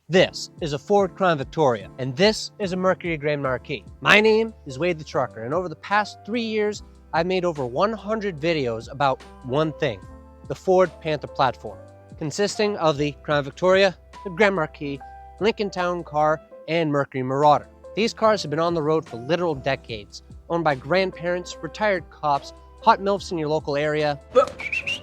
This is a Ford Crown Victoria, and this is a Mercury Grand Marquis. My name is Wade the Trucker, and over the past 3 years, I've made over 100 videos about one thing, the Ford Panther platform, consisting of the Crown Victoria, the Grand Marquis, Lincoln Town Car, and Mercury Marauder. These cars have been on the road for literal decades, owned by grandparents, retired cops, hot MILFs in your local area,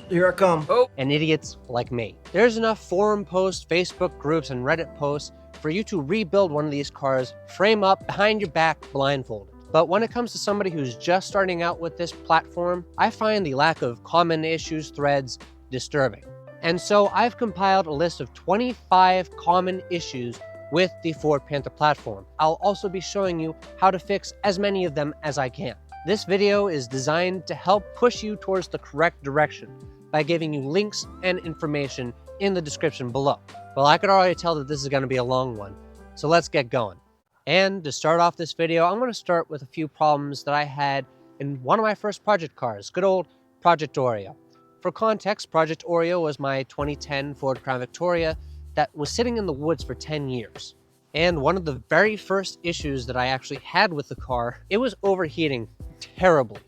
Here I come. and idiots like me. There's enough forum posts, Facebook groups, and Reddit posts for you to rebuild one of these cars, frame up, behind your back, blindfolded. But when it comes to somebody who's just starting out with this platform, I find the lack of common issues threads disturbing. And so I've compiled a list of 25 common issues with the Ford Panther platform. I'll also be showing you how to fix as many of them as I can. This video is designed to help push you towards the correct direction by giving you links and information in the description below. Well, I could already tell that this is going to be a long one, so let's get going. And to start off this video, I'm going to start with a few problems that I had in one of my first project cars, good old Project Oreo. For context, Project Oreo was my 2010 Ford Crown Victoria that was sitting in the woods for 10 years. And one of the very first issues that I actually had with the car, it was overheating terribly.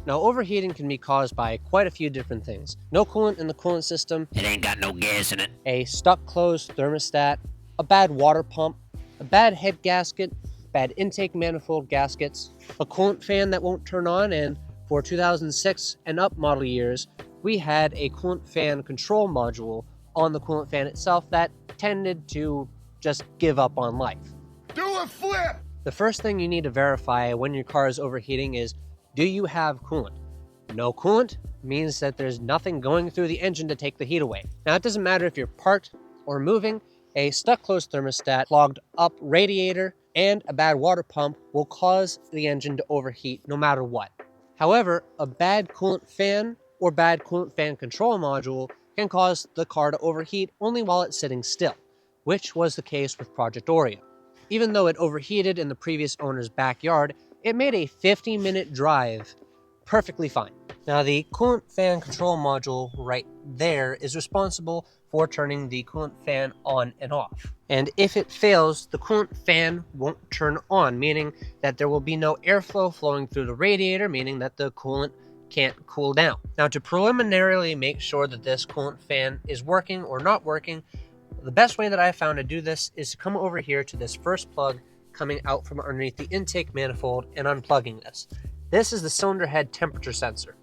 Now, overheating can be caused by quite a few different things. No coolant in the coolant system. It ain't got no gas in it. A stuck closed thermostat. A bad water pump. A bad head gasket. Bad intake manifold gaskets. A coolant fan that won't turn on, and for 2006 and up model years, we had a coolant fan control module on the coolant fan itself that tended to just give up on life. Do a flip! The first thing you need to verify when your car is overheating is, do you have coolant? No coolant means that there's nothing going through the engine to take the heat away. Now, it doesn't matter if you're parked or moving, a stuck closed thermostat, clogged up radiator, and a bad water pump will cause the engine to overheat no matter what. However, a bad coolant fan or bad coolant fan control module can cause the car to overheat only while it's sitting still, which was the case with Project Oreo. Even though it overheated in the previous owner's backyard, it made a 50-minute drive perfectly fine. Now, the coolant fan control module right there is responsible for turning the coolant fan on and off. And if it fails, the coolant fan won't turn on, meaning that there will be no airflow flowing through the radiator, meaning that the coolant can't cool down. Now, to preliminarily make sure that this coolant fan is working or not working, the best way that I found to do this is to come over here to this first plug coming out from underneath the intake manifold and unplugging this. This is the cylinder head temperature sensor.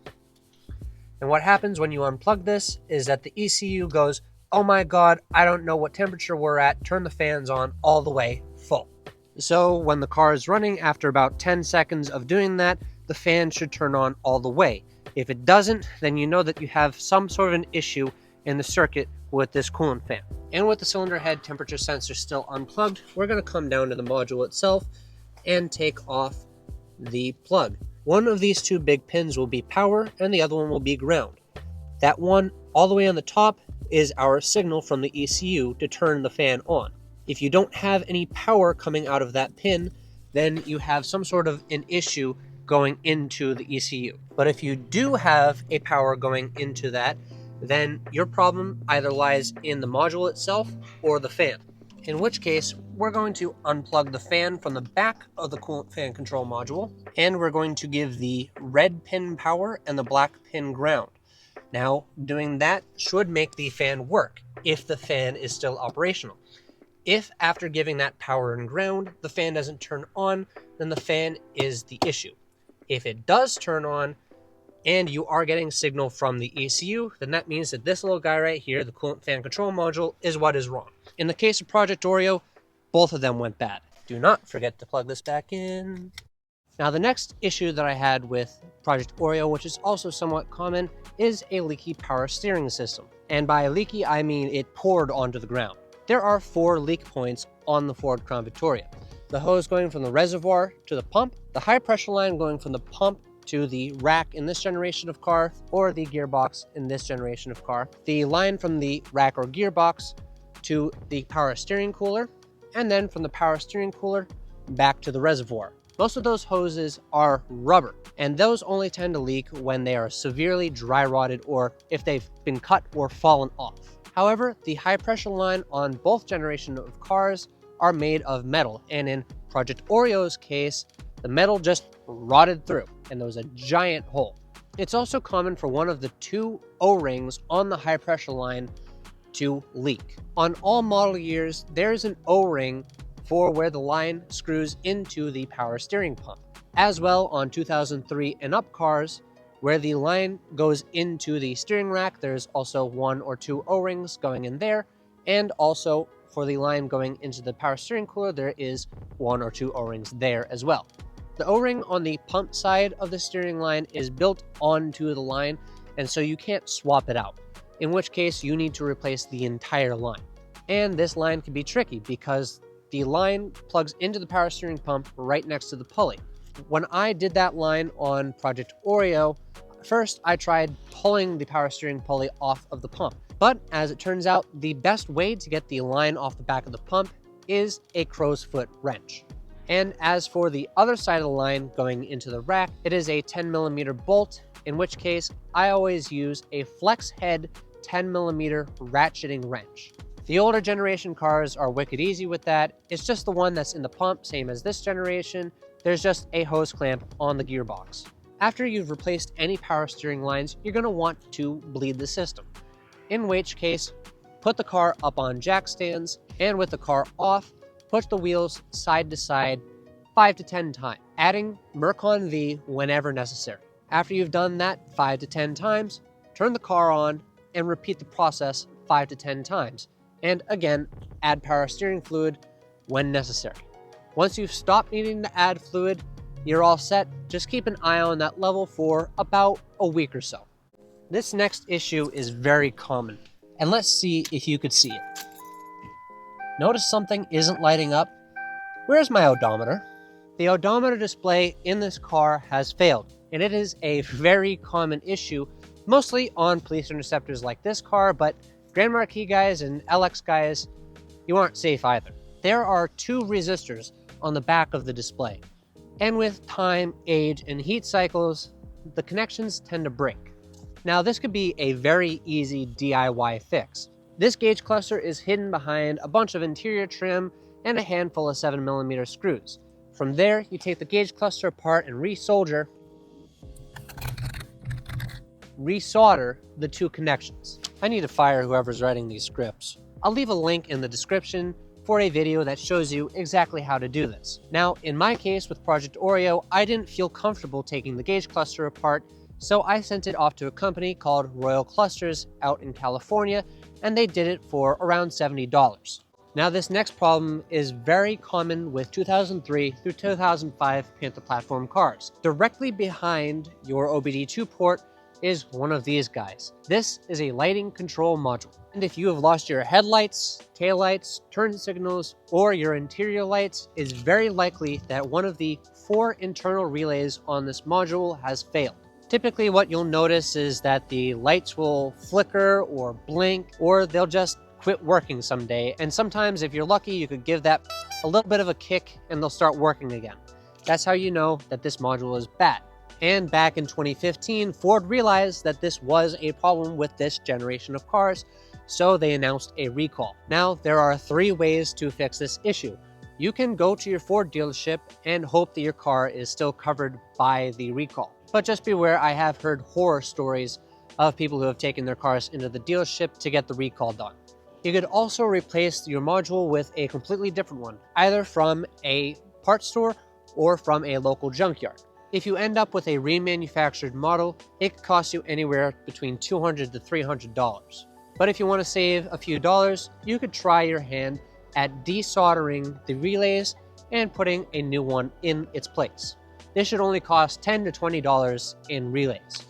And what happens when you unplug this is that the ECU goes, oh my God, I don't know what temperature we're at, turn the fans on all the way full. So when the car is running, after about 10 seconds of doing that, the fan should turn on all the way. If it doesn't, then you know that you have some sort of an issue in the circuit with this coolant fan. And with the cylinder head temperature sensor still unplugged, we're going to come down to the module itself and take off the plug. One of these two big pins will be power and the other one will be ground. That one all the way on the top is our signal from the ECU to turn the fan on. If you don't have any power coming out of that pin, then you have some sort of an issue going into the ECU. But if you do have a power going into that, then your problem either lies in the module itself or the fan. In which case, we're going to unplug the fan from the back of the coolant fan control module, and we're going to give the red pin power and the black pin ground. Now, doing that should make the fan work if the fan is still operational. If after giving that power and ground, the fan doesn't turn on, then the fan is the issue. If it does turn on, and you are getting signal from the ECU, then that means that this little guy right here, the coolant fan control module, is what is wrong. In the case of Project Oreo, both of them went bad. Do not forget to plug this back in. Now, the next issue that I had with Project Oreo, which is also somewhat common, is a leaky power steering system. And by leaky, I mean it poured onto the ground. There are 4 leak points on the Ford Crown Victoria. The hose going from the reservoir to the pump, the high pressure line going from the pump to the rack in this generation of car, or the gearbox in this generation of car, the line from the rack or gearbox to the power steering cooler, and then from the power steering cooler back to the reservoir. Most of those hoses are rubber, and those only tend to leak when they are severely dry rotted or if they've been cut or fallen off. However, the high pressure line on both generations of cars are made of metal, and in Project Oreo's case, the metal just rotted through and there was a giant hole. It's also common for one of the two O-rings on the high pressure line to leak. On all model years, there's an O-ring for where the line screws into the power steering pump. As well, on 2003 and up cars, where the line goes into the steering rack, there's also one or two O-rings going in there, and also for the line going into the power steering cooler, there is one or two O-rings there as well. The O-ring on the pump side of the steering line is built onto the line, and so you can't swap it out, in which case you need to replace the entire line. And this line can be tricky because the line plugs into the power steering pump right next to the pulley. When I did that line on Project Oreo, first I tried pulling the power steering pulley off of the pump. But as it turns out, the best way to get the line off the back of the pump is a crow's foot wrench. And as for the other side of the line going into the rack, it is a 10mm bolt, in which case I always use a flex head 10mm ratcheting wrench. The older generation cars are wicked easy with that. It's just the one that's in the pump, same as this generation. There's just a hose clamp on the gearbox. After you've replaced any power steering lines, you're going to want to bleed the system. In which case, put the car up on jack stands, and with the car off, push the wheels side to side 5 to 10 times, adding Mercon V whenever necessary. After you've done that 5 to 10 times, turn the car on and repeat the process 5 to 10 times. And again, add power steering fluid when necessary. Once you've stopped needing to add fluid, you're all set. Just keep an eye on that level for about a week or so. This next issue is very common, and let's see if you could see it. Notice something isn't lighting up? Where's my odometer? The odometer display in this car has failed, and it is a very common issue, mostly on police interceptors like this car, but Grand Marquis guys and LX guys, you aren't safe either. There are two resistors on the back of the display, and with time, age, and heat cycles, the connections tend to break. Now, this could be a very easy DIY fix. This gauge cluster is hidden behind a bunch of interior trim and a handful of 7mm screws. From there, you take the gauge cluster apart and resolder the two connections. I need to fire whoever's writing these scripts. I'll leave a link in the description for a video that shows you exactly how to do this. Now, in my case with Project Oreo, I didn't feel comfortable taking the gauge cluster apart, so I sent it off to a company called Royal Clusters out in California, and they did it for around $70. Now, this next problem is very common with 2003 through 2005 Panther platform cars. Directly behind your OBD2 port is one of these guys. This is a lighting control module. And if you have lost your headlights, taillights, turn signals, or your interior lights, it's very likely that one of the 4 internal relays on this module has failed. Typically what you'll notice is that the lights will flicker or blink, or they'll just quit working someday. And sometimes if you're lucky, you could give that a little bit of a kick and they'll start working again. That's how you know that this module is bad. And back in 2015, Ford realized that this was a problem with this generation of cars, so they announced a recall. Now, there are 3 ways to fix this issue. You can go to your Ford dealership and hope that your car is still covered by the recall. But just beware, I have heard horror stories of people who have taken their cars into the dealership to get the recall done. You could also replace your module with a completely different one, either from a parts store or from a local junkyard. If you end up with a remanufactured model, it could cost you anywhere between $200 to $300. But if you want to save a few dollars, you could try your hand at desoldering the relays and putting a new one in its place. This should only cost $10 to $20 in relays.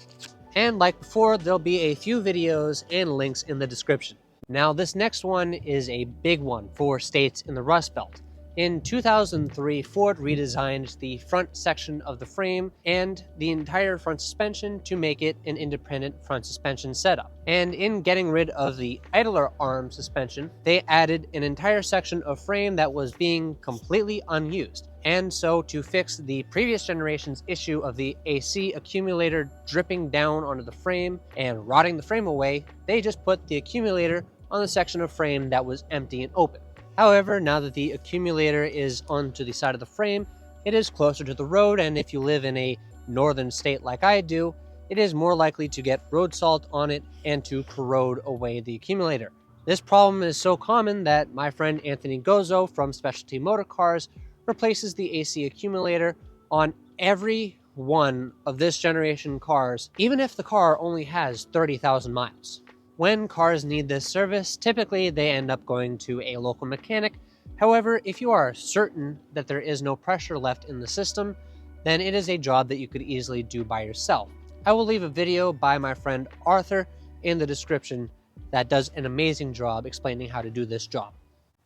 And like before, there'll be a few videos and links in the description. Now, this next one is a big one for states in the Rust Belt. In 2003, Ford redesigned the front section of the frame and the entire front suspension to make it an independent front suspension setup. And in getting rid of the idler arm suspension, they added an entire section of frame that was being completely unused. And so to fix the previous generation's issue of the AC accumulator dripping down onto the frame and rotting the frame away, they just put the accumulator on the section of frame that was empty and open. However, now that the accumulator is onto the side of the frame, it is closer to the road, and if you live in a northern state like I do, it is more likely to get road salt on it and to corrode away the accumulator. This problem is so common that my friend Anthony Gozo from Specialty Motor Cars replaces the AC accumulator on every one of this generation cars, even if the car only has 30,000 miles. When cars need this service, typically they end up going to a local mechanic. However, if you are certain that there is no pressure left in the system, then it is a job that you could easily do by yourself. I will leave a video by my friend Arthur in the description that does an amazing job explaining how to do this job.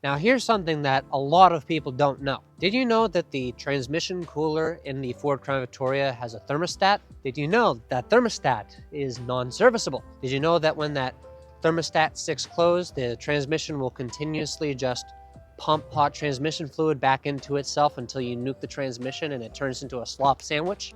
Now here's something that a lot of people don't know. Did you know that the transmission cooler in the Ford Crown Victoria has a thermostat? Did you know that thermostat is non-serviceable? Did you know that when that thermostat sticks closed, the transmission will continuously just pump hot transmission fluid back into itself until you nuke the transmission and it turns into a slop sandwich?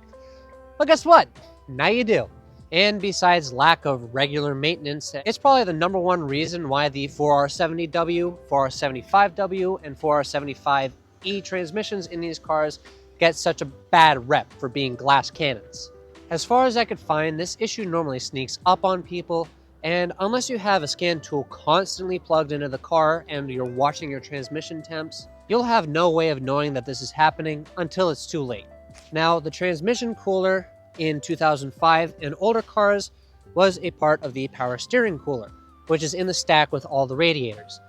Well, guess what? Now you do. And besides lack of regular maintenance, it's probably the #1 reason why the 4R70W, 4R75W, and 4R75E transmissions in these cars get such a bad rep for being glass cannons. As far as I could find, this issue normally sneaks up on people, and unless you have a scan tool constantly plugged into the car and you're watching your transmission temps, you'll have no way of knowing that this is happening until it's too late. Now, the transmission cooler in 2005 and older cars was a part of the power steering cooler, which is in the stack with all the radiators.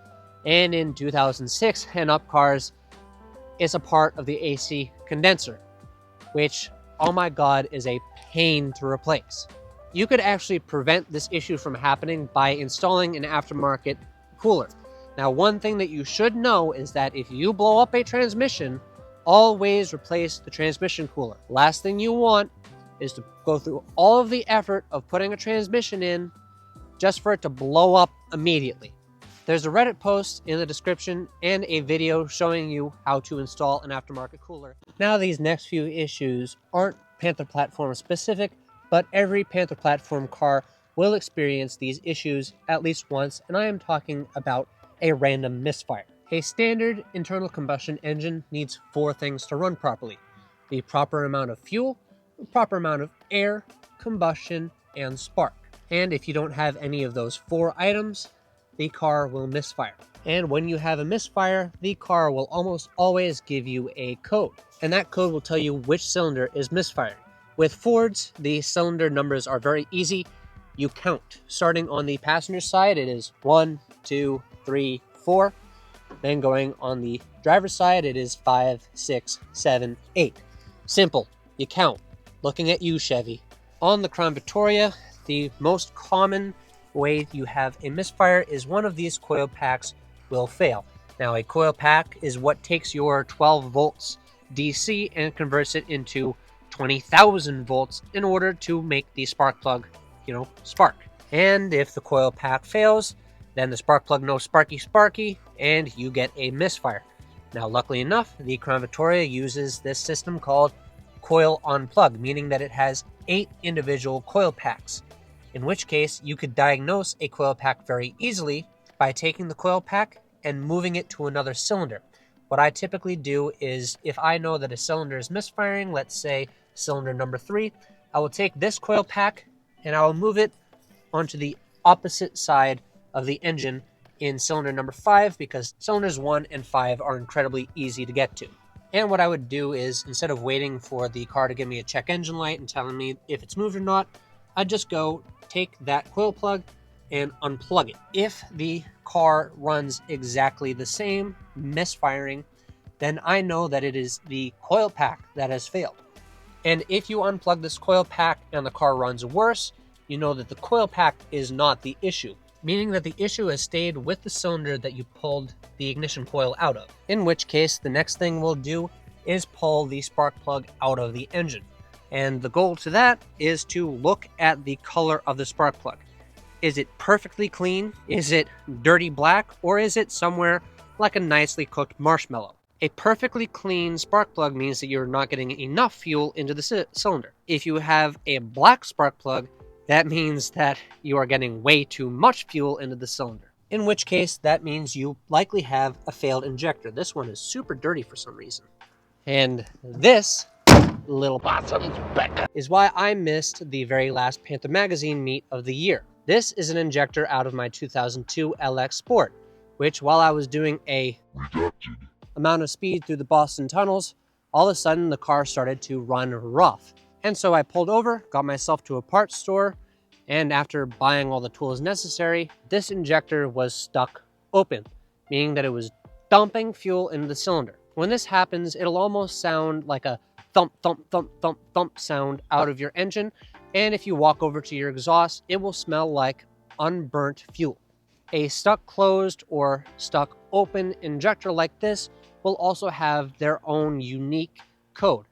And in 2006 and up cars, it's a part of the AC condenser, which, oh my god, is a pain to replace. You could actually prevent this issue from happening by installing an aftermarket cooler. Now, one thing that you should know is that if you blow up a transmission, always replace the transmission cooler. Last thing you want is to go through all of the effort of putting a transmission in just for it to blow up immediately. There's a Reddit post in the description and a video showing you how to install an aftermarket cooler. Now, these next few issues aren't Panther platform specific, but every Panther platform car will experience these issues at least once, and I am talking about a random misfire. A standard internal combustion engine needs 4 things to run properly: the proper amount of fuel, the proper amount of air, combustion, and spark. And if you don't have any of those 4 items, the car will misfire. And when you have a misfire, the car will almost always give you a code, and that code will tell you which cylinder is misfiring. With Fords, the cylinder numbers are very easy. You count. Starting on the passenger side, it is 1, 2, 3, 4. Then going on the driver's side, it is 5, 6, 7, 8. Simple. You count. Looking at you, Chevy. On the Crown Victoria, the most common way you have a misfire is one of these coil packs will fail. Now, a coil pack is what takes your 12 volts DC and converts it into 20,000 volts in order to make the spark plug, spark. And if the coil pack fails, then the spark plug knows sparky, and you get a misfire. Now, luckily enough, the Crown Victoria uses this system called coil on plug, meaning that it has 8 individual coil packs, in which case you could diagnose a coil pack very easily by taking the coil pack and moving it to another cylinder. What I typically do is, if I know that a cylinder is misfiring, let's say cylinder number 3, I will take this coil pack and I will move it onto the opposite side of the engine in cylinder number 5, because cylinders 1 and 5 are incredibly easy to get to. And what I would do is, instead of waiting for the car to give me a check engine light and telling me if it's moved or not, I'd just go take that coil plug and unplug it. If the car runs exactly the same, misfiring, then I know that it is the coil pack that has failed. And if you unplug this coil pack and the car runs worse, you know that the coil pack is not the issue, meaning that the issue has stayed with the cylinder that you pulled the ignition coil out of. In which case, the next thing we'll do is pull the spark plug out of the engine. And the goal to that is to look at the color of the spark plug. Is it perfectly clean? Is it dirty black? Or is it somewhere like a nicely cooked marshmallow? A perfectly clean spark plug means that you're not getting enough fuel into the cylinder. If you have a black spark plug, that means that you are getting way too much fuel into the cylinder. in which case that means you likely have a failed injector. This one is super dirty for some reason. And this little possum's back is why I missed the very last Panther Magazine meet of the year. This is an injector out of my 2002 LX Sport, which while I was doing a reducted amount of speed through the Boston tunnels, all of a sudden the car started to run rough. And so I pulled over, got myself to a parts store, and after buying all the tools necessary, this injector was stuck open, meaning that it was dumping fuel into the cylinder. When this happens, it'll almost sound like a thump, thump, thump, thump, thump sound out of your engine, and if you walk over to your exhaust, it will smell like unburnt fuel. A stuck closed or stuck open injector like this will also have their own unique code.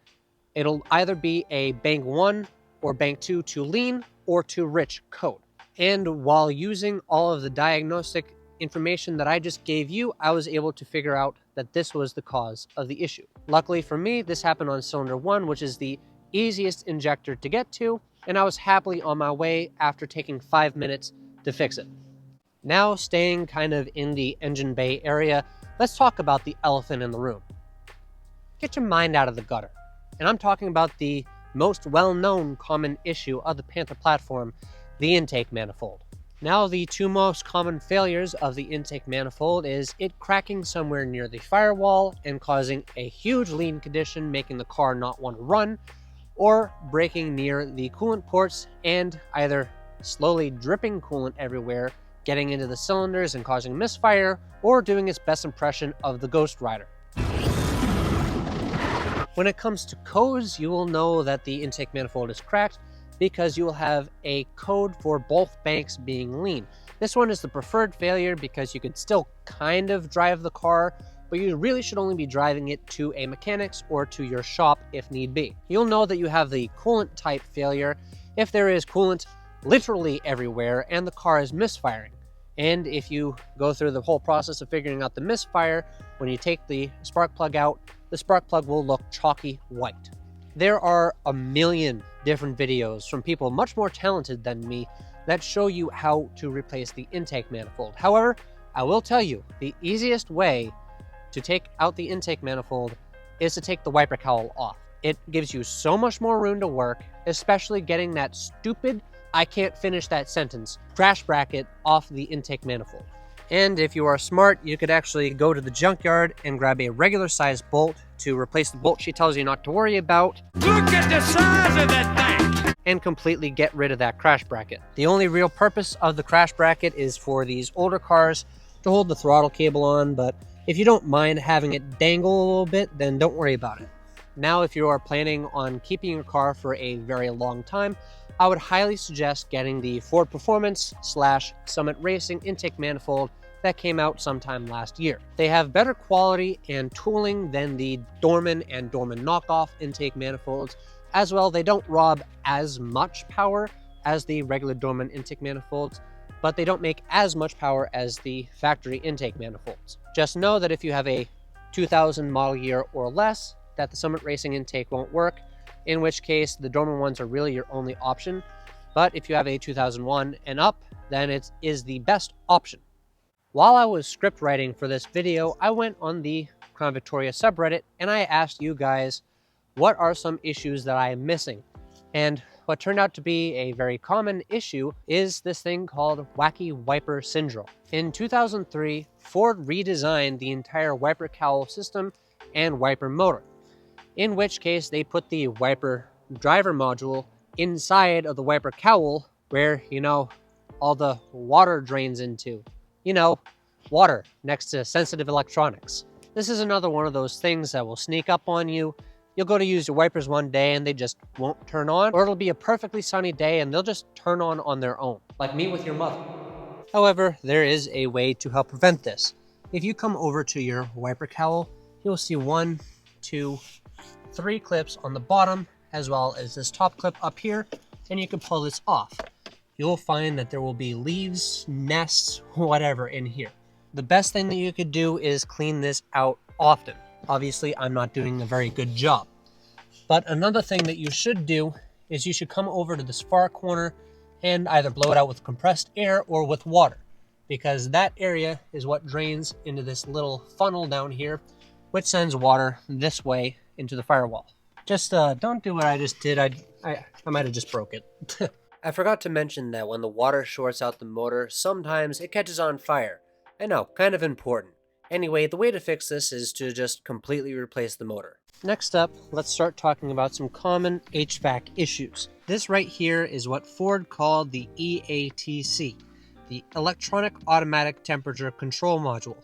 It'll either be a bank 1 or bank 2 too lean or too rich code. And while using all of the diagnostic information that I just gave you, I was able to figure out that this was the cause of the issue. Luckily for me, this happened on cylinder 1, which is the easiest injector to get to, and I was happily on my way after taking 5 minutes to fix it. Now, staying kind of in the engine bay area, let's talk about the elephant in the room. Get your mind out of the gutter. And I'm talking about the most well-known common issue of the Panther platform, the intake manifold. Now, the two most common failures of the intake manifold is it cracking somewhere near the firewall and causing a huge lean condition, making the car not want to run, or breaking near the coolant ports and either slowly dripping coolant everywhere, getting into the cylinders and causing misfire, or doing its best impression of the Ghost Rider. When it comes to codes, you will know that the intake manifold is cracked because you will have a code for both banks being lean. This one is the preferred failure because you can still kind of drive the car, but you really should only be driving it to a mechanic's or to your shop if need be. You'll know that you have the coolant type failure if there is coolant literally everywhere and the car is misfiring. And if you go through the whole process of figuring out the misfire, when you take the spark plug out, the spark plug will look chalky white. There are a million different videos from people much more talented than me that show you how to replace the intake manifold. However, I will tell you, the easiest way to take out the intake manifold is to take the wiper cowl off. It gives you so much more room to work, especially getting that stupid, I can't finish that sentence, crash bracket off the intake manifold. And if you are smart, you could actually go to the junkyard and grab a regular size bolt to replace the bolt she tells you not to worry about. Look at the size of that thing! And completely get rid of that crash bracket. The only real purpose of the crash bracket is for these older cars to hold the throttle cable on, but if you don't mind having it dangle a little bit, then don't worry about it. Now, if you are planning on keeping your car for a very long time, I would highly suggest getting the Ford Performance / Summit Racing intake manifold that came out sometime last year. They have better quality and tooling than the Dorman and Dorman knockoff intake manifolds. As well, they don't rob as much power as the regular Dorman intake manifolds, but they don't make as much power as the factory intake manifolds. Just know that if you have a 2000 model year or less, that the Summit Racing intake won't work, in which case the Dorman ones are really your only option. But if you have a 2001 and up, then it is the best option. While I was script writing for this video, I went on the Crown Victoria subreddit and I asked you guys, what are some issues that I am missing? And what turned out to be a very common issue is this thing called Whacky Wiper syndrome. In 2003, Ford redesigned the entire wiper cowl system and wiper motor, in which case they put the wiper driver module inside of the wiper cowl where, all the water drains into. Water next to sensitive electronics. This is another one of those things that will sneak up on you. You'll go to use your wipers one day and they just won't turn on, or it'll be a perfectly sunny day and they'll just turn on their own, like me with your mother. However, there is a way to help prevent this. If you come over to your wiper cowl, you'll see 1, 2, 3 clips on the bottom, as well as this top clip up here, and you can pull this off. You'll find that there will be leaves, nests, whatever in here. The best thing that you could do is clean this out often. Obviously, I'm not doing a very good job. But another thing that you should do is you should come over to this far corner and either blow it out with compressed air or with water, because that area is what drains into this little funnel down here, which sends water this way into the firewall. Just don't do what I just did. I might have just broke it. I forgot to mention that when the water shorts out the motor, sometimes it catches on fire. I know, kind of important. Anyway, the way to fix this is to just completely replace the motor. Next up, let's start talking about some common HVAC issues. This right here is what Ford called the EATC, the Electronic Automatic Temperature Control Module,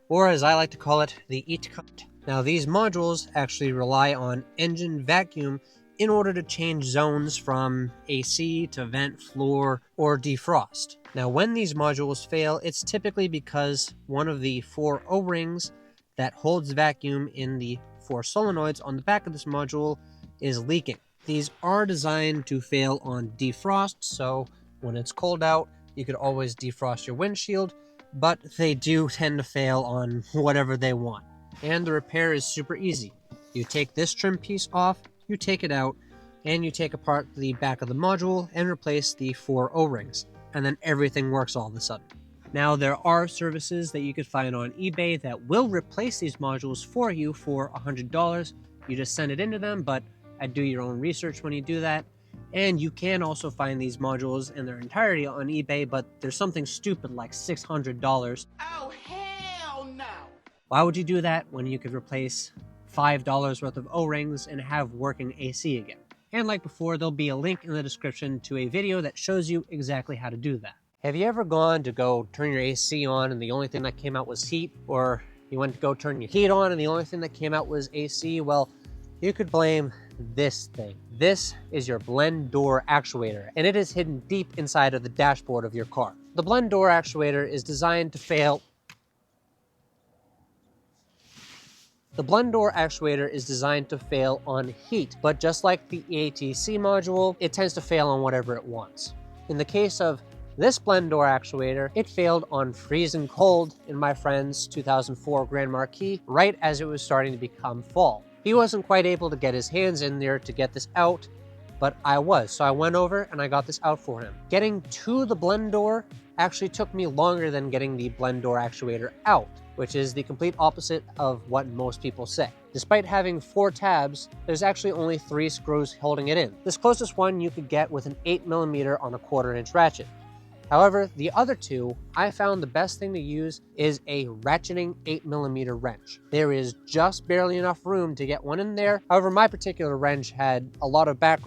or as I like to call it, the EATC. Now these modules actually rely on engine vacuum in order to change zones from AC to vent, floor, or defrost. Now when these modules fail, it's typically because one of the 4 O-rings that holds vacuum in the 4 solenoids on the back of this module is leaking. These are designed to fail on defrost, so when it's cold out, you could always defrost your windshield, but they do tend to fail on whatever they want. And the repair is super easy. You take this trim piece off, you take it out, and you take apart the back of the module and replace the 4 O-rings, and then everything works all of a sudden. Now there are services that you could find on eBay that will replace these modules for you for $100. You just send it into them, but I'd do your own research when you do that. And you can also find these modules in their entirety on eBay, but there's something stupid like $600. Oh, hell no! Why would you do that when you could replace $5 worth of O-rings and have working AC again? And like before, there'll be a link in the description to a video that shows you exactly how to do that. Have you ever gone to go turn your AC on and the only thing that came out was heat? Or you went to go turn your heat on and the only thing that came out was AC? Well, you could blame this thing. This is your blend door actuator, and it is hidden deep inside of the dashboard of your car. The blend door actuator is designed to fail. The blend door actuator is designed to fail on heat, but just like the EATC module, it tends to fail on whatever it wants. In the case of this blend door actuator, it failed on freezing cold in my friend's 2004 Grand Marquis right as it was starting to become fall. He wasn't quite able to get his hands in there to get this out, but I was, so I went over and I got this out for him. Getting to the blend door actually took me longer than getting the blend door actuator out, which is the complete opposite of what most people say. Despite having 4 tabs, there's actually only 3 screws holding it in. This closest one you could get with an 8mm on a 1/4" ratchet. However, the other 2, I found the best thing to use is a ratcheting 8mm wrench. There is just barely enough room to get one in there. However, my particular wrench had a lot of back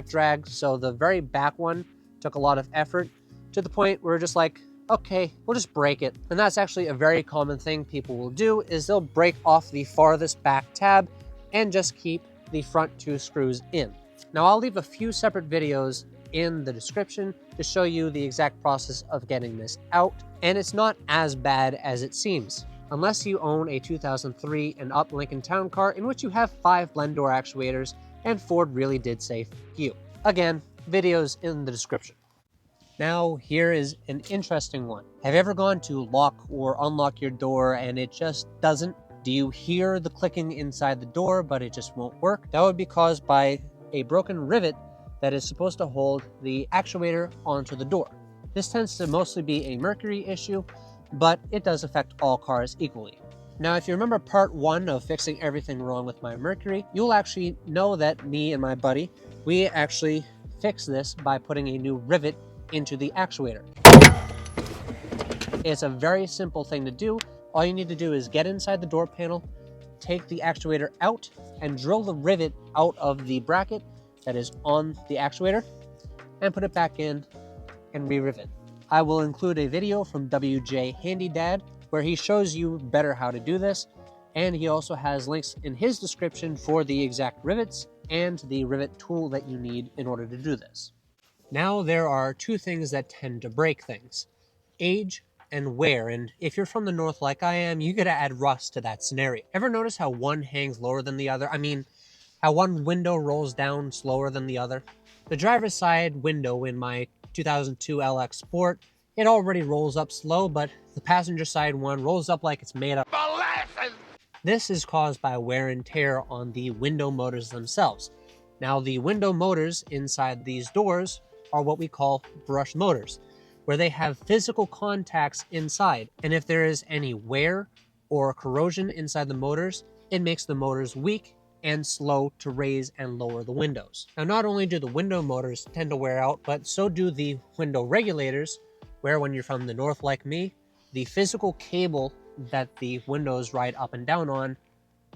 drag, so the very back one took a lot of effort, to the point where we're just like, okay, we'll just break it. And that's actually a very common thing people will do, is they'll break off the farthest back tab and just keep the front 2 screws in. Now I'll leave a few separate videos in the description to show you the exact process of getting this out, and it's not as bad as it seems. Unless you own a 2003 and up Lincoln Town Car in which you have 5 blend door actuators, and Ford really did say f you. Again, videos in the description. Now, here is an interesting one. Have you ever gone to lock or unlock your door and it just doesn't? Do you hear the clicking inside the door, but it just won't work? That would be caused by a broken rivet that is supposed to hold the actuator onto the door. This tends to mostly be a mercury issue, but it does affect all cars equally. Now, if you remember part 1 of fixing everything wrong with my Mercury, you'll actually know that me and my buddy, we actually fixed this by putting a new rivet into the actuator. It's a very simple thing to do. All you need to do is get inside the door panel, take the actuator out, and drill the rivet out of the bracket that is on the actuator, and put it back in and re-rivet. I will include a video from WJ Handy Dad where he shows you better how to do this, and he also has links in his description for the exact rivets and the rivet tool that you need in order to do this. Now there are 2 things that tend to break things: age and wear, and if you're from the north like I am, you gotta add rust to that scenario. Ever notice how one hangs lower than the other? I mean, how one window rolls down slower than the other? The driver's side window in my 2002 LX Sport, it already rolls up slow, but the passenger side one rolls up like it's made of molasses. This is caused by wear and tear on the window motors themselves. Now, the window motors inside these doors are what we call brush motors. where they have physical contacts inside. And if there is any wear or corrosion inside the motors, it makes the motors weak and slow to raise and lower the windows. Now, not only do the window motors tend to wear out, but so do the window regulators, where when you're from the north like me, the physical cable that the windows ride up and down on,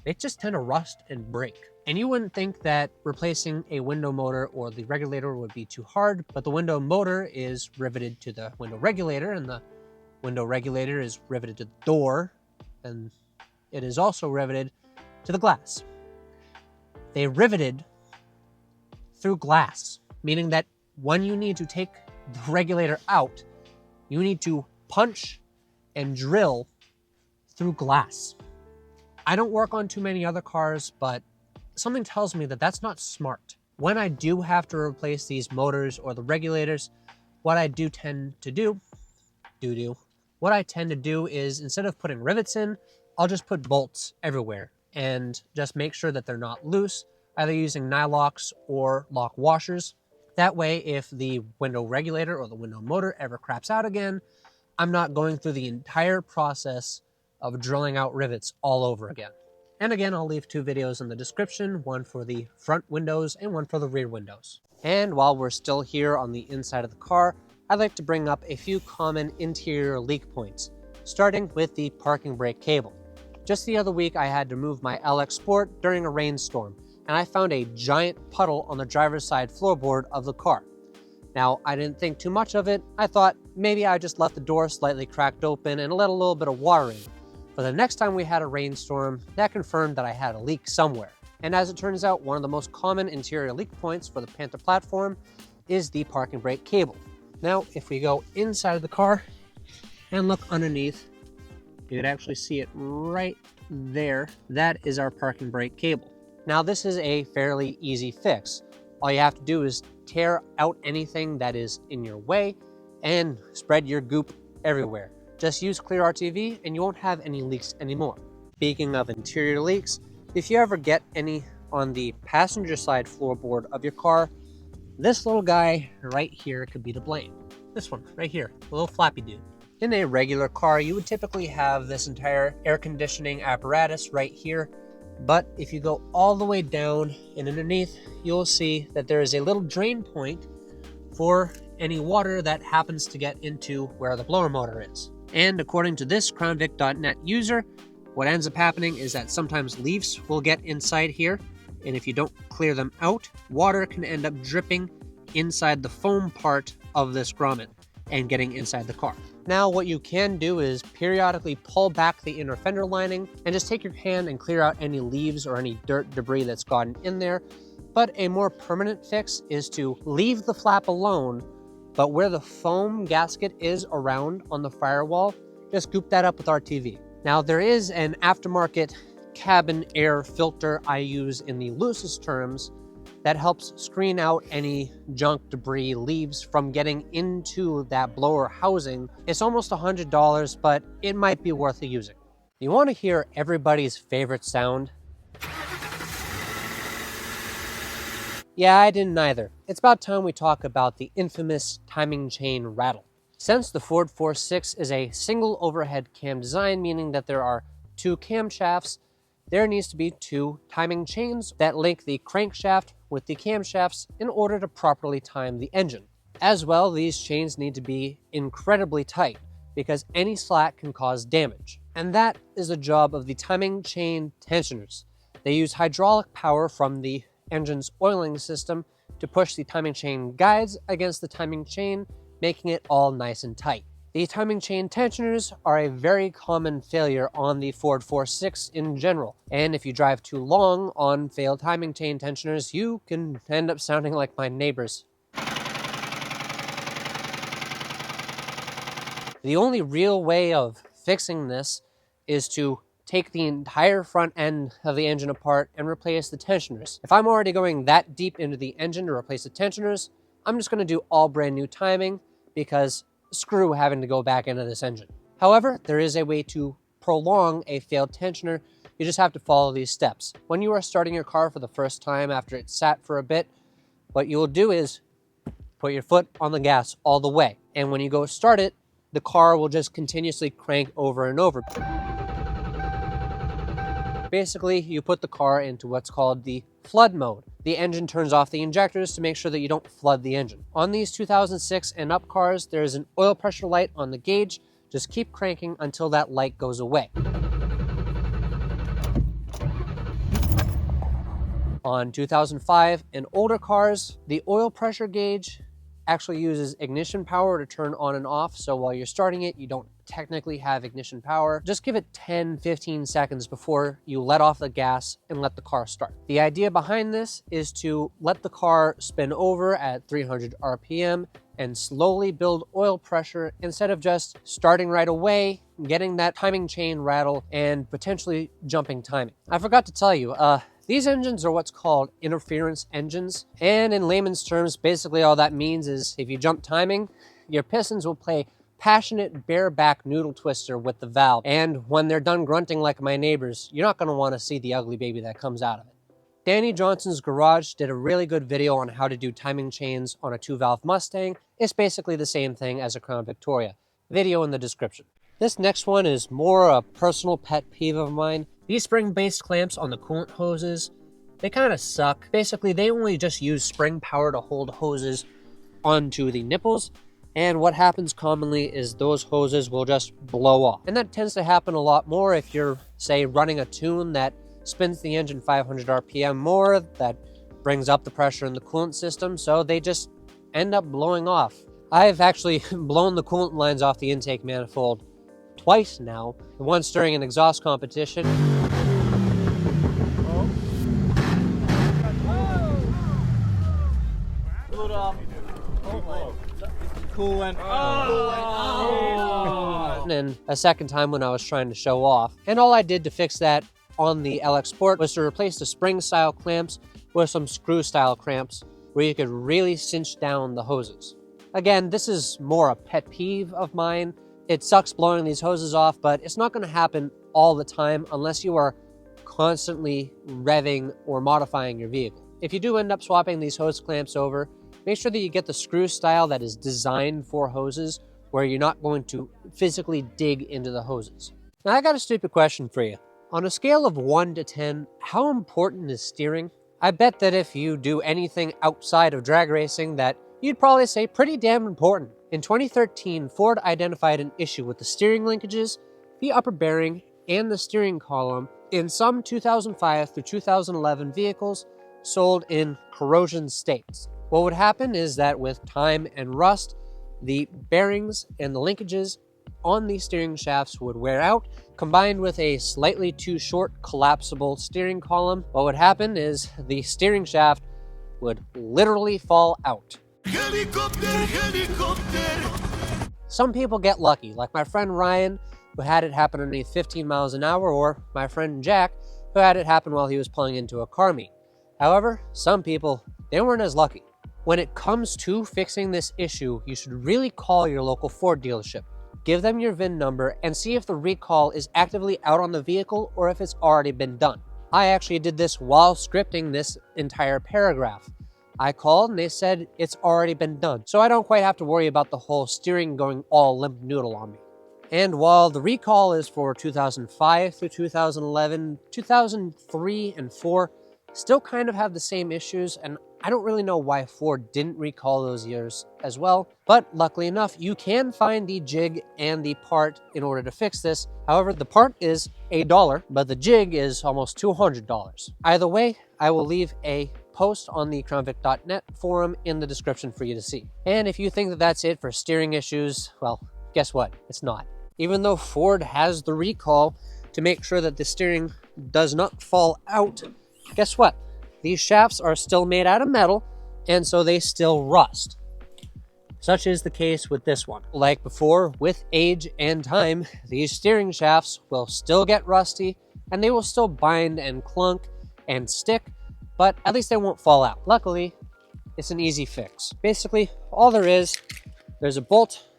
they just tend to rust and break. And you wouldn't think that replacing a window motor or the regulator would be too hard, but the window motor is riveted to the window regulator, and the window regulator is riveted to the door, and it is also riveted to the glass. They riveted through glass, meaning that when you need to take the regulator out, you need to punch and drill through glass. I don't work on too many other cars, but something tells me that that's not smart. When I do have to replace these motors or the regulators, what I tend to do is, instead of putting rivets in, I'll just put bolts everywhere and just make sure that they're not loose, either using nylocks or lock washers. That way, if the window regulator or the window motor ever craps out again, I'm not going through the entire process of drilling out rivets all over again. And again, I'll leave 2 videos in the description, one for the front windows and one for the rear windows. And while we're still here on the inside of the car, I'd like to bring up a few common interior leak points, starting with the parking brake cable. Just the other week, I had to move my LX Sport during a rainstorm, and I found a giant puddle on the driver's side floorboard of the car. Now, I didn't think too much of it. I thought maybe I just left the door slightly cracked open and let a little bit of water in. But the next time we had a rainstorm, that confirmed that I had a leak somewhere. And as it turns out, one of the most common interior leak points for the Panther platform is the parking brake cable. Now, if we go inside of the car and look underneath, you can actually see it right there. That is our parking brake cable. Now, this is a fairly easy fix. All you have to do is tear out anything that is in your way and spread your goop everywhere. Just use clear RTV and you won't have any leaks anymore. Speaking of interior leaks, if you ever get any on the passenger side floorboard of your car, this little guy right here could be to blame. This one right here, a little flappy dude. In a regular car, you would typically have this entire air conditioning apparatus right here. But if you go all the way down and underneath, you'll see that there is a little drain point for any water that happens to get into where the blower motor is. And according to this CrownVic.net user, what ends up happening is that sometimes leaves will get inside here, and if you don't clear them out, water can end up dripping inside the foam part of this grommet and getting inside the car. Now, what you can do is periodically pull back the inner fender lining and just take your hand and clear out any leaves or any dirt debris that's gotten in there. But a more permanent fix is to leave the flap alone, but where the foam gasket is around on the firewall, just goop that up with RTV. Now, there is an aftermarket cabin air filter I use in the loosest terms that helps screen out any junk, debris, leaves from getting into that blower housing. It's almost $100, but it might be worth using. You want to hear everybody's favorite sound? Yeah, I didn't either. It's about time we talk about the infamous timing chain rattle. Since the Ford 4.6 is a single overhead cam design, meaning that there are 2 camshafts, there needs to be 2 timing chains that link the crankshaft with the camshafts in order to properly time the engine. As well, these chains need to be incredibly tight because any slack can cause damage. And that is the job of the timing chain tensioners. They use hydraulic power from the engine's oiling system to push the timing chain guides against the timing chain, making it all nice and tight. The timing chain tensioners are a very common failure on the Ford 4.6 in general, and if you drive too long on failed timing chain tensioners, you can end up sounding like my neighbors. The only real way of fixing this is to take the entire front end of the engine apart and replace the tensioners. If I'm already going that deep into the engine to replace the tensioners, I'm just going to do all brand new timing because screw having to go back into this engine. However, there is a way to prolong a failed tensioner. You just have to follow these steps. When you are starting your car for the first time after it's sat for a bit, what you will do is put your foot on the gas all the way. And when you go start it, the car will just continuously crank over and over. Basically, you put the car into what's called the flood mode. The engine turns off the injectors to make sure that you don't flood the engine. On these 2006 and up cars, there is an oil pressure light on the gauge. Just keep cranking until that light goes away. On 2005 and older cars, the oil pressure gauge actually uses ignition power to turn on and off. So while you're starting it, you don't technically have ignition power. Just give it 10-15 seconds before you let off the gas and let the car start. The idea behind this is to let the car spin over at 300 RPM and slowly build oil pressure instead of just starting right away, getting that timing chain rattle and potentially jumping timing. I forgot to tell you, these engines are what's called interference engines. And in layman's terms, basically all that means is if you jump timing, your pistons will play passionate bareback noodle twister with the valve. And when they're done grunting like my neighbors, you're not gonna wanna see the ugly baby that comes out of it. Danny Johnson's Garage did a really good video on how to do timing chains on a 2-valve Mustang. It's basically the same thing as a Crown Victoria. Video in the description. This next one is more a personal pet peeve of mine. These spring-based clamps on the coolant hoses, they kind of suck. Basically, they only just use spring power to hold hoses onto the nipples. And what happens commonly is those hoses will just blow off. And that tends to happen a lot more if you're, say, running a tune that spins the engine 500 RPM more, that brings up the pressure in the coolant system, so they just end up blowing off. I've actually blown the coolant lines off the intake manifold twice now, once during an exhaust competition. Coolant. And a second time when I was trying to show off. And all I did to fix that on the LX Sport was to replace the spring style clamps with some screw style clamps where you could really cinch down the hoses. Again, this is more a pet peeve of mine. It sucks blowing these hoses off, but it's not going to happen all the time unless you are constantly revving or modifying your vehicle. If you do end up swapping these hose clamps over, make sure that you get the screw style that is designed for hoses where you're not going to physically dig into the hoses. Now, I got a stupid question for you. On a scale of 1 to 10, how important is steering? I bet that if you do anything outside of drag racing that you'd probably say pretty damn important. In 2013, Ford identified an issue with the steering linkages, the upper bearing, and the steering column in some 2005 through 2011 vehicles sold in corrosion states. What would happen is that with time and rust, the bearings and the linkages on these steering shafts would wear out. Combined with a slightly too short collapsible steering column, what would happen is the steering shaft would literally fall out. Helicopter, helicopter. Some people get lucky, like my friend Ryan, who had it happen underneath 15 miles an hour, or my friend Jack, who had it happen while he was pulling into a car meet. However, some people, they weren't as lucky. When it comes to fixing this issue, you should really call your local Ford dealership. Give them your VIN number and see if the recall is actively out on the vehicle or if it's already been done. I actually did this while scripting this entire paragraph. I called and they said it's already been done, so I don't quite have to worry about the whole steering going all limp noodle on me. And while the recall is for 2005 through 2011, 2003 and 4 still kind of have the same issues, and I don't really know why Ford didn't recall those years as well, but luckily enough, you can find the jig and the part in order to fix this. However, the part is $1, but the jig is almost $200. Either way, I will leave a post on the crownvic.net forum in the description for you to see. And if you think that that's it for steering issues, well, guess what? It's not. Even though Ford has the recall to make sure that the steering does not fall out, guess what? These shafts are still made out of metal, and so they still rust. Such is the case with this one. Like before, with age and time, these steering shafts will still get rusty, and they will still bind and clunk and stick, but at least they won't fall out. Luckily, it's an easy fix. Basically, all there is, there's a bolt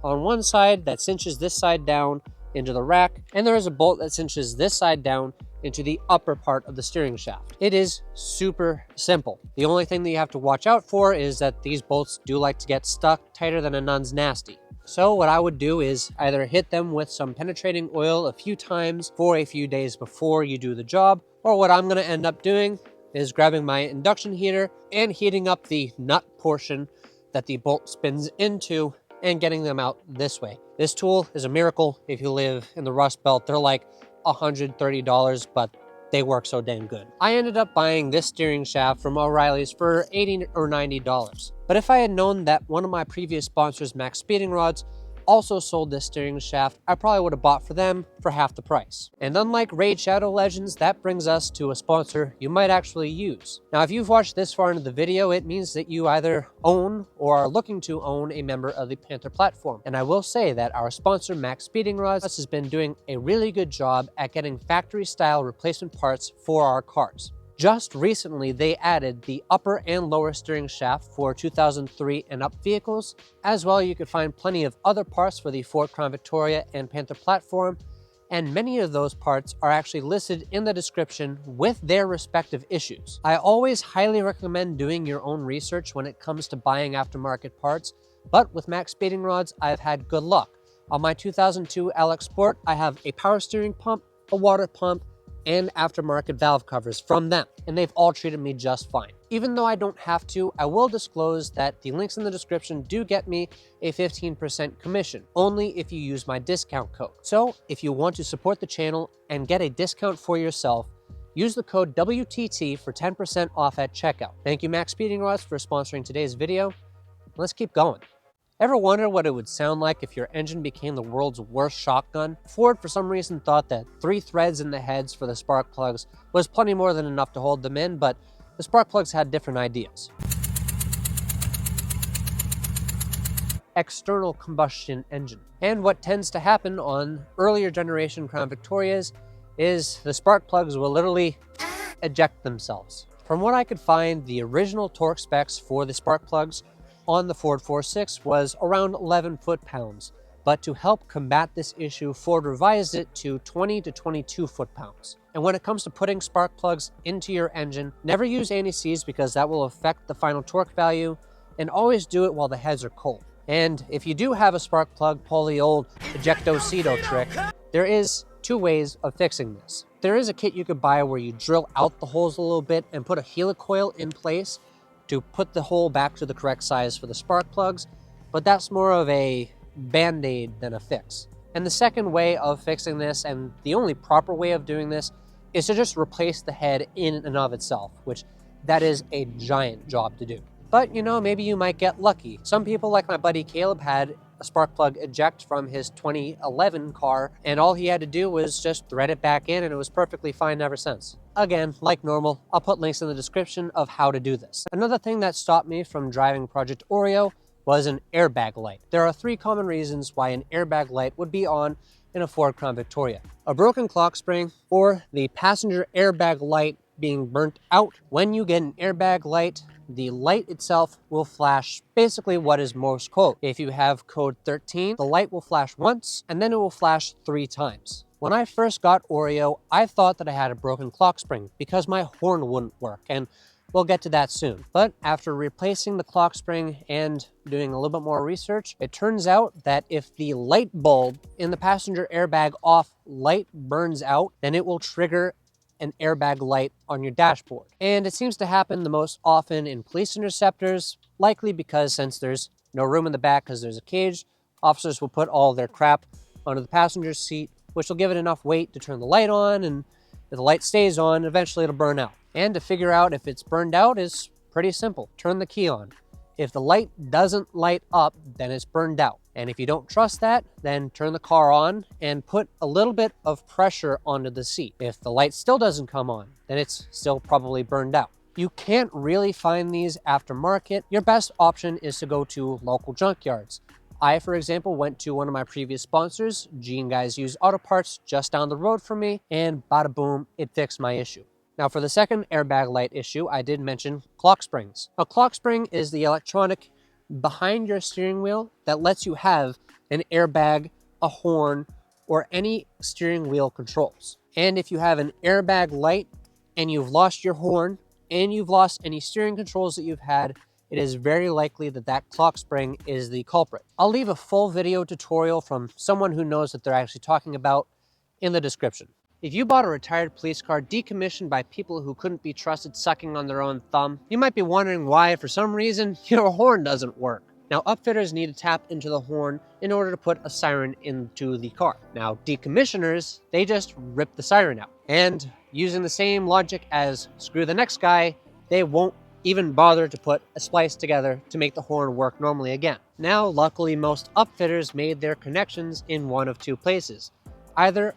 on one side that cinches this side down into the rack, and there is a bolt that cinches this side down into the upper part of the steering shaft. It is super simple. The only thing that you have to watch out for is that these bolts do like to get stuck tighter than a nun's nasty. So what I would do is either hit them with some penetrating oil a few times for a few days before you do the job, or what I'm going to end up doing is grabbing my induction heater and heating up the nut portion that the bolt spins into and getting them out this way. This tool is a miracle if you live in the Rust Belt. They're like $130, but they work so dang good. I ended up buying this steering shaft from O'Reilly's for $80 or $90. But if I had known that one of my previous sponsors, Max Speeding Rods, also sold this steering shaft, I probably would have bought for them for half the price. And unlike Raid Shadow Legends, that brings us to a sponsor you might actually use. Now, if you've watched this far into the video, it means that you either own or are looking to own a member of the Panther platform. And I will say that our sponsor, Max Speeding Rods, has been doing a really good job at getting factory-style replacement parts for our cars. Just recently, they added the upper and lower steering shaft for 2003 and up vehicles. As well, you could find plenty of other parts for the Ford Crown Victoria and Panther platform, and many of those parts are actually listed in the description with their respective issues. I always highly recommend doing your own research when it comes to buying aftermarket parts, but with Max Speeding Rods, I've had good luck. On my 2002 LX Sport, I have a power steering pump, a water pump, and aftermarket valve covers from them, and they've all treated me just fine. Even though I don't have to, I will disclose that the links in the description do get me a 15% commission, only if you use my discount code. So if you want to support the channel and get a discount for yourself, use the code WTT for 10% off at checkout. Thank you, Max Speeding Rods, for sponsoring today's video. Let's keep going. Ever wonder what it would sound like if your engine became the world's worst shotgun? Ford, for some reason, thought that 3 threads in the heads for the spark plugs was plenty more than enough to hold them in, but the spark plugs had different ideas. External combustion engine. And what tends to happen on earlier generation Crown Victorias is the spark plugs will literally eject themselves. From what I could find, the original torque specs for the spark plugs on the Ford 4.6 was around 11 foot-pounds, but to help combat this issue, Ford revised it to 20 to 22 foot-pounds. And when it comes to putting spark plugs into your engine, never use anti-seize because that will affect the final torque value, and always do it while the heads are cold. And if you do have a spark plug, pull the old ejecto-cedo trick. There is 2 ways of fixing this. There is a kit you could buy where you drill out the holes a little bit and put a helicoil in place to put the hole back to the correct size for the spark plugs, but that's more of a band-aid than a fix. And the second way of fixing this, and the only proper way of doing this, is to just replace the head in and of itself, which that is a giant job to do. But you know, maybe you might get lucky. Some people, like my buddy Caleb, had a spark plug eject from his 2011 car, and all he had to do was just thread it back in, and it was perfectly fine ever since. Again, like normal, I'll put links in the description of how to do this. Another thing that stopped me from driving Project Oreo was an airbag light. There are 3 common reasons why an airbag light would be on in a Ford Crown Victoria: a broken clock spring, or the passenger airbag light being burnt out. When you get an airbag light, the light itself will flash basically what is Morse code. If you have code 13, the light will flash once, and then it will flash 3 times. When I first got Oreo, I thought that I had a broken clock spring because my horn wouldn't work, and we'll get to that soon. But after replacing the clock spring and doing a little bit more research, it turns out that if the light bulb in the passenger airbag off light burns out, then it will trigger an airbag light on your dashboard. And it seems to happen the most often in police interceptors, likely because since there's no room in the back because there's a cage, officers will put all their crap onto the passenger seat, which will give it enough weight to turn the light on, and if the light stays on, eventually it'll burn out. And to figure out if it's burned out is pretty simple. Turn the key on. If the light doesn't light up, then it's burned out. And if you don't trust that, then turn the car on and put a little bit of pressure onto the seat. If the light still doesn't come on, then it's still probably burned out. You can't really find these aftermarket. Your best option is to go to local junkyards. I, for example, went to one of my previous sponsors, Gene Guys Used Auto Parts, just down the road from me, and bada boom, it fixed my issue. Now, for the second airbag light issue, I did mention clock springs. A clock spring is the electronic behind your steering wheel that lets you have an airbag, a horn, or any steering wheel controls. And if you have an airbag light and you've lost your horn and you've lost any steering controls that you've had, it is very likely that that clock spring is the culprit. I'll leave a full video tutorial from someone who knows what they're actually talking about in the description. If you bought a retired police car decommissioned by people who couldn't be trusted sucking on their own thumb, you might be wondering why, for some reason, your horn doesn't work. Now, upfitters need to tap into the horn in order to put a siren into the car. Now, decommissioners, they just rip the siren out. And using the same logic as screw the next guy, they won't even bother to put a splice together to make the horn work normally again. Now, luckily, most upfitters made their connections in one of two places, either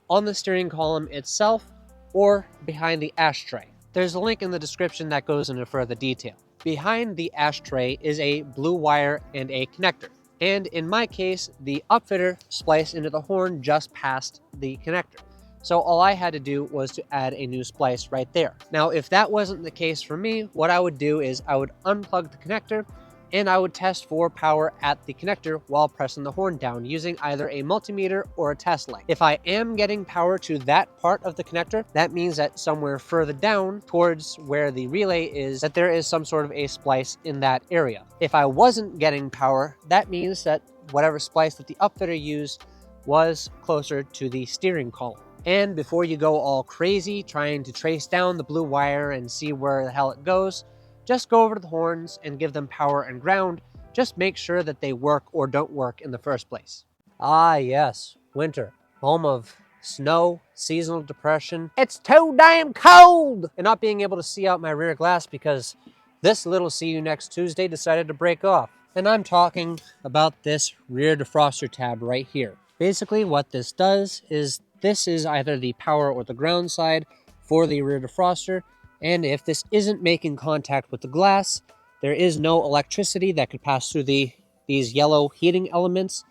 on the steering column itself or behind the ashtray. There's a link in the description that goes into further detail. Behind the ashtray is a blue wire and a connector. And in my case, the upfitter spliced into the horn just past the connector. So all I had to do was to add a new splice right there. Now, if that wasn't the case for me, what I would do is I would unplug the connector and I would test for power at the connector while pressing the horn down using either a multimeter or a test light. If I am getting power to that part of the connector, that means that somewhere further down towards where the relay is, that there is some sort of a splice in that area. If I wasn't getting power, that means that whatever splice that the upfitter used was closer to the steering column. And before you go all crazy trying to trace down the blue wire and see where the hell it goes, just go over to the horns and give them power and ground. Just make sure that they work or don't work in the first place. Ah yes, winter, home of snow, seasonal depression. It's too damn cold! And not being able to see out my rear glass because this little see you next Tuesday decided to break off. And I'm talking about this rear defroster tab right here. Basically what this does is this is either the power or the ground side for the rear defroster. And if this isn't making contact with the glass, there is no electricity that could pass through these yellow heating elements,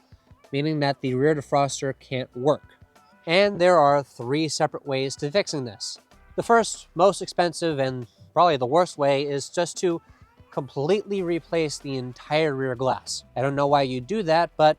meaning that the rear defroster can't work. And there are 3 separate ways to fixing this. The first, most expensive, and probably the worst way is just to completely replace the entire rear glass. I don't know why you do that, but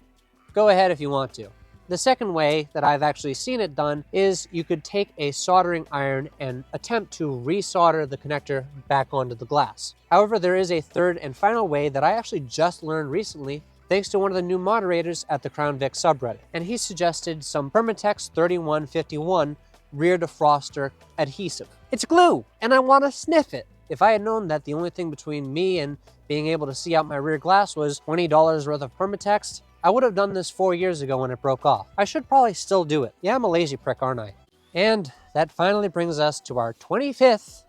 go ahead if you want to. The second way that I've actually seen it done is you could take a soldering iron and attempt to resolder the connector back onto the glass. However, there is a third and final way that I actually just learned recently thanks to one of the new moderators at the Crown Vic subreddit. And he suggested some Permatex 3151 rear defroster adhesive. It's glue, and I want to sniff it. If I had known that the only thing between me and being able to see out my rear glass was $20 worth of Permatex, I would have done this 4 years ago when it broke off. I should probably still do it. Yeah, I'm a lazy prick, aren't I? And that finally brings us to our 25th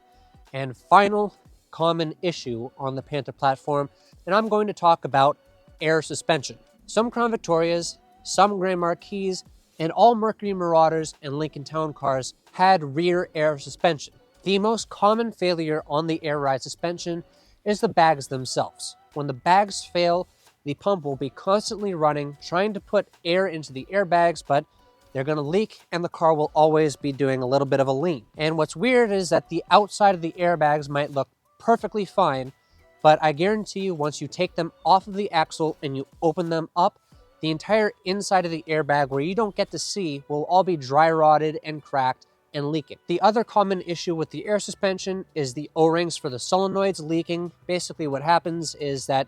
and final common issue on the Panther platform, and I'm going to talk about air suspension. Some Crown Victorias, some Grand Marquis, and all Mercury Marauders and Lincoln Town cars had rear air suspension. The most common failure on the air ride suspension is the bags themselves. When the bags fail, the pump will be constantly running, trying to put air into the airbags, but they're going to leak and the car will always be doing a little bit of a lean. And what's weird is that the outside of the airbags might look perfectly fine, but I guarantee you once you take them off of the axle and you open them up, the entire inside of the airbag where you don't get to see will all be dry rotted and cracked and leaking. The other common issue with the air suspension is the O-rings for the solenoids leaking. Basically what happens is that,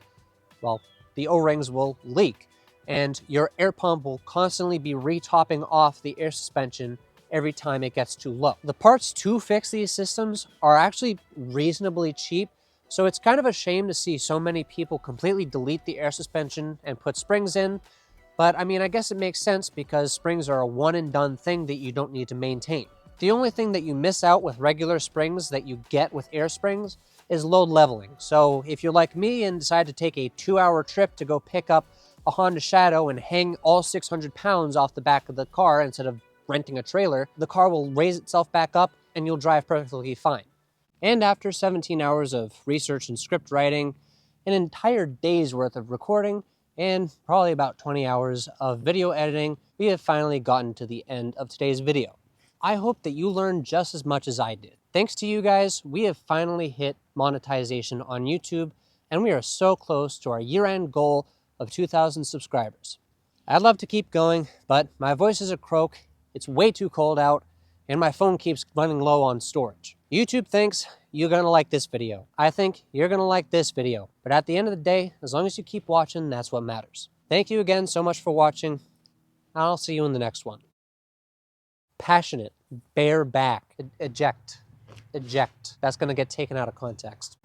well, the O-rings will leak and your air pump will constantly be retopping off the air suspension every time it gets too low. The parts to fix these systems are actually reasonably cheap, so it's kind of a shame to see so many people completely delete the air suspension and put springs in. But I mean, I guess it makes sense because springs are a one and done thing that you don't need to maintain. The only thing that you miss out with regular springs that you get with air springs is load leveling. So if you're like me and decide to take a 2-hour trip to go pick up a Honda Shadow and hang all 600 pounds off the back of the car instead of renting a trailer, the car will raise itself back up and you'll drive perfectly fine. And after 17 hours of research and script writing, an entire day's worth of recording, and probably about 20 hours of video editing, we have finally gotten to the end of today's video. I hope that you learned just as much as I did. Thanks to you guys, we have finally hit monetization on YouTube, and we are so close to our year-end goal of 2,000 subscribers. I'd love to keep going, but my voice is a croak, it's way too cold out, and my phone keeps running low on storage. YouTube thinks you're gonna like this video. I think you're gonna like this video. But at the end of the day, as long as you keep watching, that's what matters. Thank you again so much for watching. I'll see you in the next one. Passionate, bare back, eject. That's gonna get taken out of context.